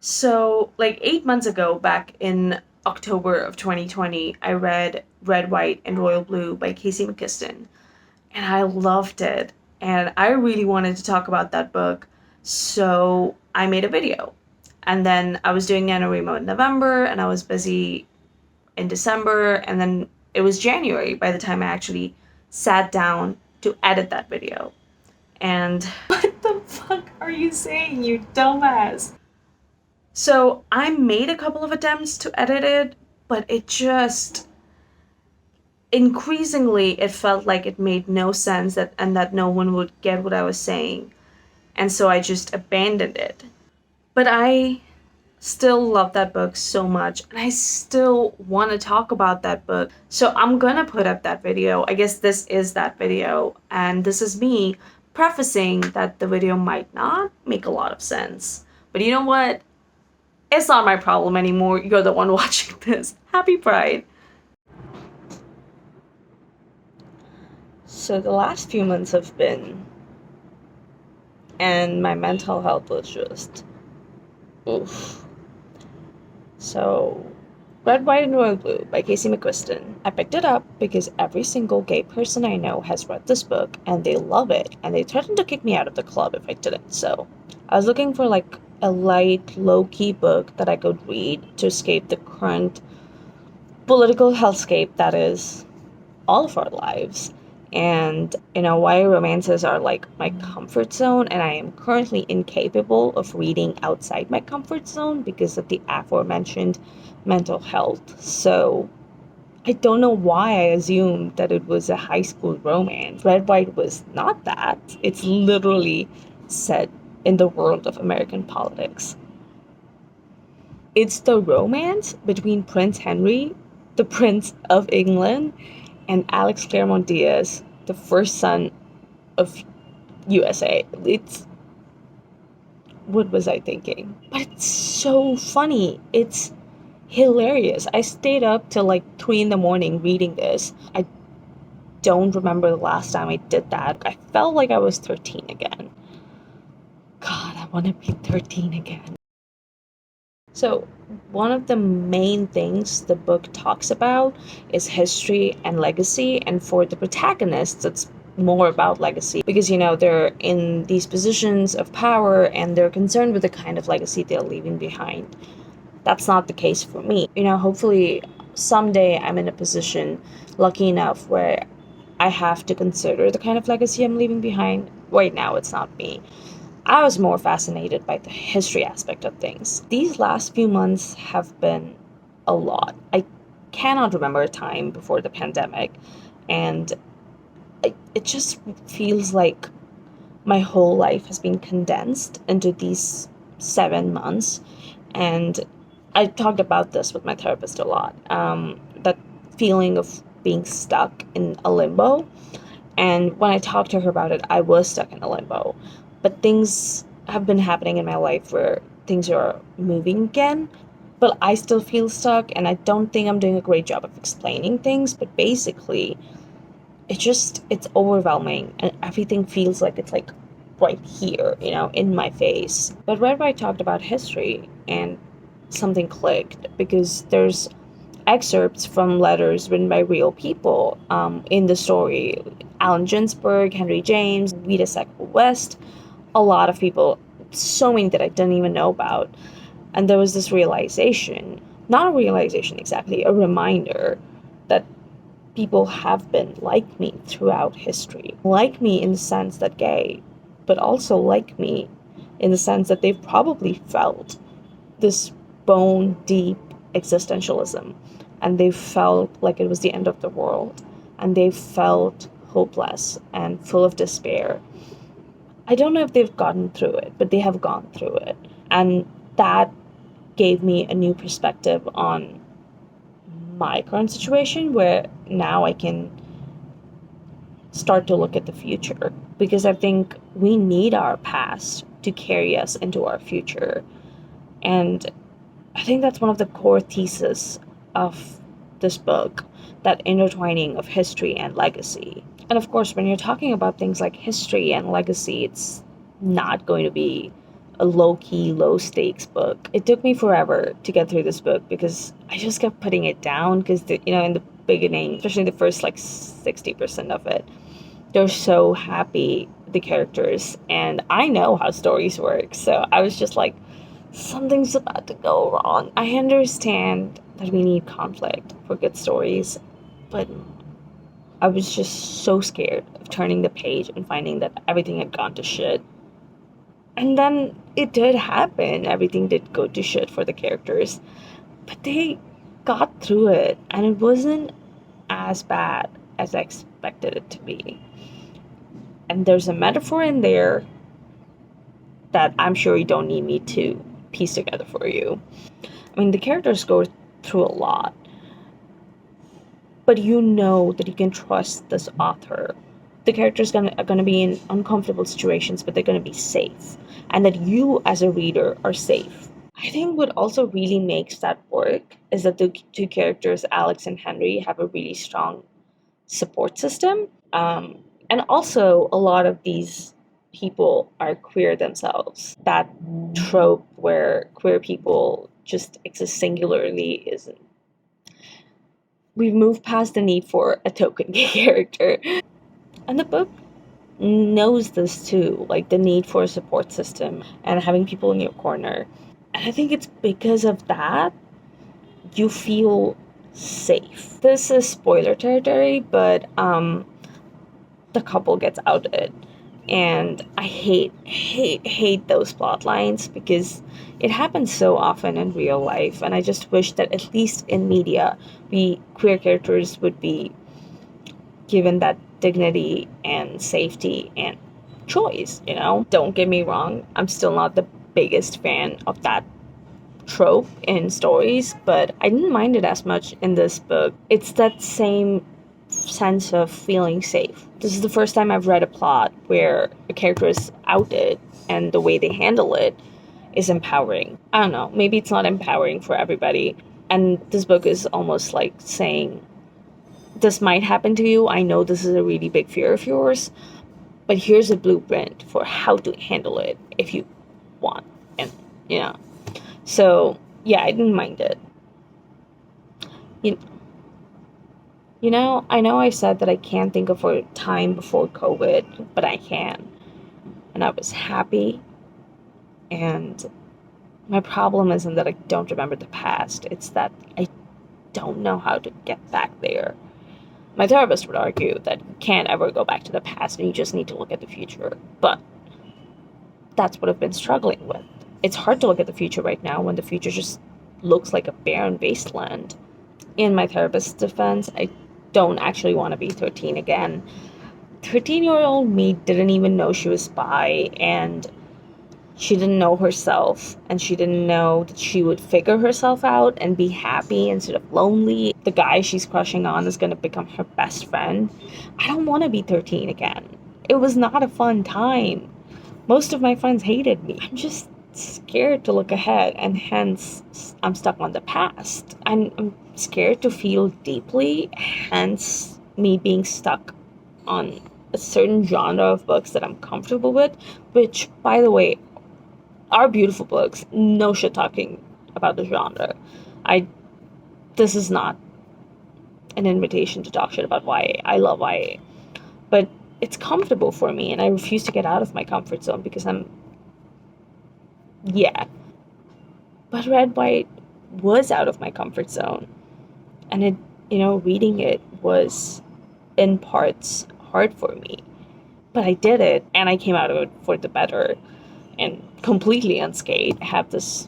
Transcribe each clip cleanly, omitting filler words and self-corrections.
So, like 8 months ago, back in October of 2020, I read Red, White, and Royal Blue by Casey McQuiston, and I loved it. And I really wanted to talk about that book, so I made a video. And then I was doing NaNoWriMo in November, and I was busy in December, and then it was January by the time I actually sat down to edit that video. And what the fuck are you saying, you dumbass? So I made a couple of attempts to edit it, but it just increasingly it felt like it made no sense that no one would get what I was saying. And so I just abandoned it. But I still love that book so much and I still want to talk about that book. So I'm going to put up that video. I guess this is that video, and this is me prefacing that the video might not make a lot of sense. But you know what? It's not my problem anymore. You're the one watching this. Happy Pride. So the last few months have been, and my mental health was just, oof. So, Red, White, and Royal Blue by Casey McQuiston. I picked it up because every single gay person I know has read this book and they love it, and they threatened to kick me out of the club if I didn't. So, I was looking for like a light, low-key book that I could read to escape the current political hellscape that is all of our lives. And YA romances are like my comfort zone, and I am currently incapable of reading outside my comfort zone because of the aforementioned mental health. So I don't know why I assumed that it was a high school romance. Red White was not that. It's literally set in the world of American politics. It's the romance between Prince Henry, the Prince of England, and Alex Claremont Diaz, the first son of USA. It's, what was I thinking? But it's so funny. It's hilarious. I stayed up till like 3 in the morning reading this. I don't remember the last time I did that. I felt like I was 13 again. God, I want to be 13 again. So, one of the main things the book talks about is history and legacy, and for the protagonists, it's more about legacy because they're in these positions of power and they're concerned with the kind of legacy they're leaving behind. That's not the case for me. Hopefully someday I'm in a position, lucky enough, where I have to consider the kind of legacy I'm leaving behind. Right now, it's not me. I was more fascinated by the history aspect of things. These last few months have been a lot. I cannot remember a time before the pandemic, and it just feels like my whole life has been condensed into these 7 months. And I talked about this with my therapist a lot. That feeling of being stuck in a limbo. And when I talked to her about it, I was stuck in a limbo. But things have been happening in my life where things are moving again. But I still feel stuck, and I don't think I'm doing a great job of explaining things. But basically, it's overwhelming, and everything feels like it's like right here, in my face. But right where I talked about history, and something clicked because there's excerpts from letters written by real people in the story. Allen Ginsberg, Henry James, Vita Sackville West, a lot of people, so many that I didn't even know about. And there was this realization, not a realization exactly, a reminder that people have been like me throughout history. Like me in the sense that gay, but also like me in the sense that they've probably felt this bone deep existentialism, and they felt like it was the end of the world, and they felt hopeless and full of despair. I don't know if they've gotten through it, but they have gone through it. And that gave me a new perspective on my current situation, where now I can start to look at the future, because I think we need our past to carry us into our future. And I think that's one of the core theses of this book, that intertwining of history and legacy. And of course, when you're talking about things like history and legacy, it's not going to be a low-key, low-stakes book. It took me forever to get through this book because I just kept putting it down because, in the beginning, especially the first like 60% of it, they're so happy, the characters, and I know how stories work, so I was just like, something's about to go wrong. I understand that we need conflict for good stories, but I was just so scared of turning the page and finding that everything had gone to shit. And then it did happen. Everything did go to shit for the characters. But they got through it, and it wasn't as bad as I expected it to be. And there's a metaphor in there that I'm sure you don't need me to piece together for you. I mean, the characters go through a lot, but you know that you can trust this author. The characters are gonna be in uncomfortable situations, but they're gonna be safe, and that you as a reader are safe. I think what also really makes that work is that the two characters, Alex and Henry, have a really strong support system. And also, a lot of these people are queer themselves. That trope where queer people just exist singularly isn't. We've moved past the need for a token gay character. And the book knows this too, like the need for a support system and having people in your corner. And I think it's because of that you feel safe. This is spoiler territory, but the couple gets outed. And I hate those plot lines because it happens so often in real life. And I just wish that at least in media, we queer characters would be given that dignity and safety and choice. Don't get me wrong, I'm still not the biggest fan of that trope in stories, but I didn't mind it as much in this book. It's that same sense of feeling safe. This is the first time I've read a plot where a character is outed and the way they handle it is empowering. I don't know, maybe it's not empowering for everybody. And this book is almost like saying, this might happen to you. I know this is a really big fear of yours, but here's a blueprint for how to handle it if you want. And, so yeah, I didn't mind it. You, I know I said that I can't think of a time before COVID, but I can. And I was happy. And my problem isn't that I don't remember the past, it's that I don't know how to get back there. My therapist would argue that you can't ever go back to the past and you just need to look at the future. But that's what I've been struggling with. It's hard to look at the future right now when the future just looks like a barren wasteland. In my therapist's defense, I don't actually want to be 13 again. 13-year-old me didn't even know she was bi, and she didn't know herself, and she didn't know that she would figure herself out and be happy instead of lonely. The guy she's crushing on is going to become her best friend. I don't want to be 13 again. It was not a fun time. Most of my friends hated me. I'm just scared to look ahead, and hence I'm stuck on the past. I'm scared to feel deeply, hence me being stuck on a certain genre of books that I'm comfortable with, which, by the way, are beautiful books. No shit talking about the genre. This is not an invitation to talk shit about YA. I love YA. But it's comfortable for me, and I refuse to get out of my comfort zone because yeah. But Red White was out of my comfort zone. And reading it was in parts hard for me. But I did it, and I came out of it for the better and completely unscathed. I have this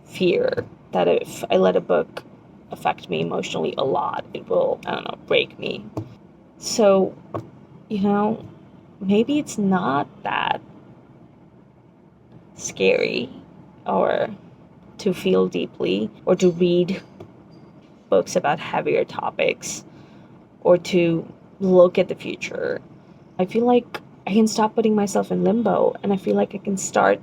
fear that if I let a book affect me emotionally a lot, it will, I don't know, break me. So, maybe it's not that scary or to feel deeply or to read books about heavier topics or to look at the future. I feel like I can stop putting myself in limbo, and I feel like I can start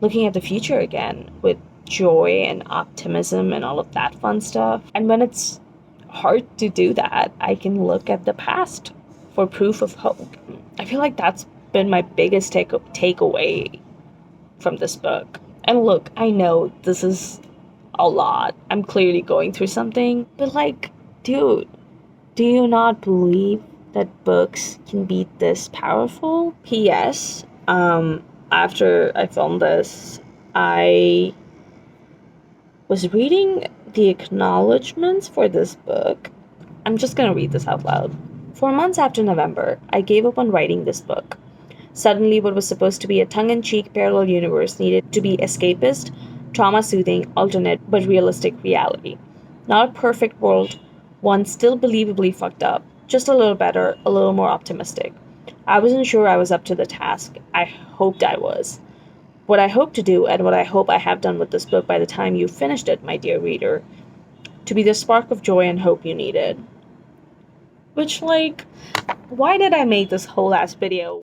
looking at the future again with joy and optimism and all of that fun stuff. And when it's hard to do that, I can look at the past for proof of hope. I feel like that's been my biggest takeaway from this book. And look, I know this is a lot. I'm clearly going through something, but like, dude, do you not believe that books can be this powerful? P.S. After I filmed this, I was reading the acknowledgments for this book. I'm just gonna read this out loud. 4 months after November, I gave up on writing this book. Suddenly, what was supposed to be a tongue-in-cheek parallel universe needed to be escapist, trauma-soothing, alternate, but realistic reality. Not a perfect world, one still believably fucked up, just a little better, a little more optimistic. I wasn't sure I was up to the task. I hoped I was. What I hope to do, and what I hope I have done with this book by the time you've finished it, my dear reader, to be the spark of joy and hope you needed. Which, like, why did I make this whole ass video?